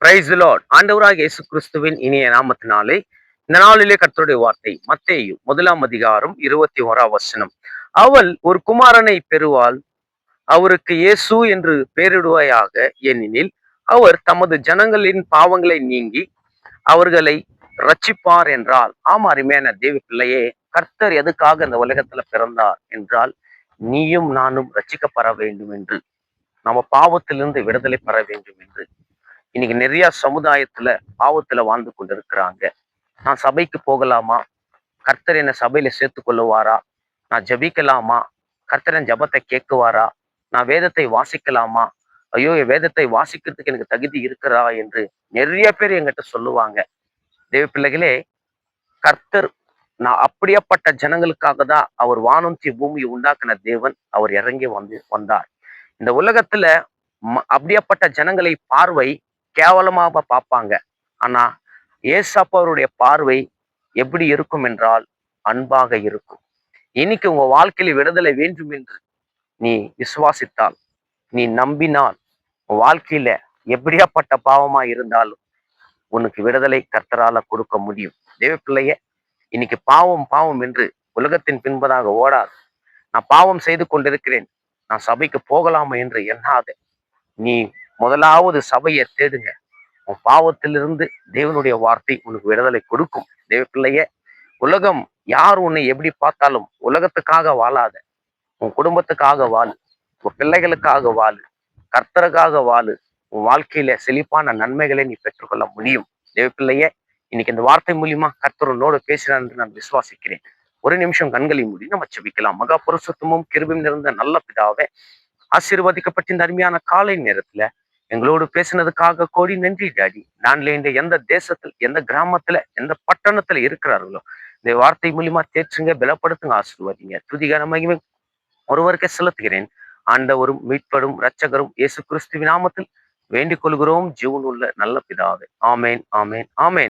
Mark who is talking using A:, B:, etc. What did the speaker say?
A: Praise the Lord. ஆண்டவராகிய இயேசு கிறிஸ்துவின் இனிய நாமத்தினாலே இந்த நாளிலே கர்த்தருடைய வார்த்தை மத்தேயு 1 அதிகாரம் 21 அவள் ஒரு குமாரனை பெறுவாள், அவருக்கு இயேசு என்று பெயரிடுவாயாக, ஏனெனில் அவர் தமது ஜனங்களின் பாவங்களை நீங்கி அவர்களை ரட்சிப்பார் என்றால். ஆமா, அருமையான தேவ பிள்ளையே, கர்த்தர் எதுக்காக இந்த உலகத்துல பிறந்தார் என்றால், நீயும் நானும் ரட்சிக்கப்பட வேண்டும் என்று, நம்ம பாவத்திலிருந்து விடுதலை பெற வேண்டும் என்று. இன்னைக்கு நிறைய சமுதாயத்துல பாவத்துல வாழ்ந்து கொண்டிருக்கிறாங்க. நான் சபைக்கு போகலாமா? கர்த்தர் என்ன சபையில சேர்த்து கொள்ளுவாரா? நான் ஜபிக்கலாமா? கர்த்தர் என் ஜபத்தை கேட்குவாரா? நான் வேதத்தை வாசிக்கலாமா? ஐயோ, என் வேதத்தை வாசிக்கிறதுக்கு எனக்கு தகுதி இருக்கிறா என்று நிறைய பேர் என்கிட்ட சொல்லுவாங்க. தேவ பிள்ளைகளே, கர்த்தர் நான் அப்படியேப்பட்ட ஜனங்களுக்காக தான் அவர் வானம் பூமியை உண்டாக்குன தேவன். அவர் இறங்கி வந்தார் இந்த உலகத்துல. அப்படியேப்பட்ட ஜனங்களை பார்வை கேவலமாக பார்ப்பாங்க. ஆனா ஏசப்பாவுடைய பார்வை எப்படி இருக்கும் என்றால் அன்பாக இருக்கும். இன்னைக்கு உங்க வாழ்க்கையில விடுதலை வேண்டும் என்று நீ விசுவாசித்தால், நீ நம்பினால், உன் வாழ்க்கையில எப்படியாப்பட்ட பாவமா இருந்தாலும் உனக்கு விடுதலை கர்த்தரால கொடுக்க முடியும். தேவ பிள்ளைய, இன்னைக்கு பாவம் பாவம் என்று உலகத்தின் பின்பதாக ஓடாது. நான் பாவம் செய்து கொண்டிருக்கிறேன், நான் சபைக்கு போகலாமா என்று எண்ணாத. நீ முதலாவது சபையை தேடுங்க. உன் பாவத்திலிருந்து தேவனுடைய வார்த்தை உனக்கு விடுதலை கொடுக்கும். தேவ பிள்ளைய, உலகம் யார் உன்னை எப்படி பார்த்தாலும் உலகத்துக்காக வாழாத. உன் குடும்பத்துக்காக வாழு, உன் பிள்ளைகளுக்காக வாழு, கர்த்தருக்காக வாழு. உன் வாழ்க்கையில செழிப்பான நன்மைகளை நீ பெற்றுக்கொள்ள முடியும். தேவ பிள்ளைய, இன்னைக்கு இந்த வார்த்தை மூலியமா கர்த்தர் உன்னோடு பேசுறான் என்று நான் விசுவாசிக்கிறேன். ஒரு நிமிஷம் கண்களை மூடி நம்ம ஜெபிக்கலாம். மகா பரிசுத்தமும் கிருபையும் நிறைந்த நல்ல பிதாவே, ஆசீர்வதிக்கப்பட்ட இந்த அருமையான காலை நேரத்துல எங்களோடு பேசினதுக்காக கோடி நன்றி டாடி. நான்ல இந்த எந்த தேசத்துல, எந்த கிராமத்துல, எந்த பட்டணத்துல இருக்கிறார்களோ, இந்த வார்த்தை மூலியமா தேற்றுங்க, பலப்படுத்துங்க, ஆசீர்வதிங்க. துதிகான மகிமை ஒருவருக்கே செலுத்துகிறேன். ஆண்டவரும் மீட்பரும் இரட்சகரும் இயேசு கிறிஸ்துவின் நாமத்தில் வேண்டிக் கொள்கிறோம் ஜீவனுள்ள நல்ல பிதாவே. ஆமேன், ஆமேன், ஆமேன்.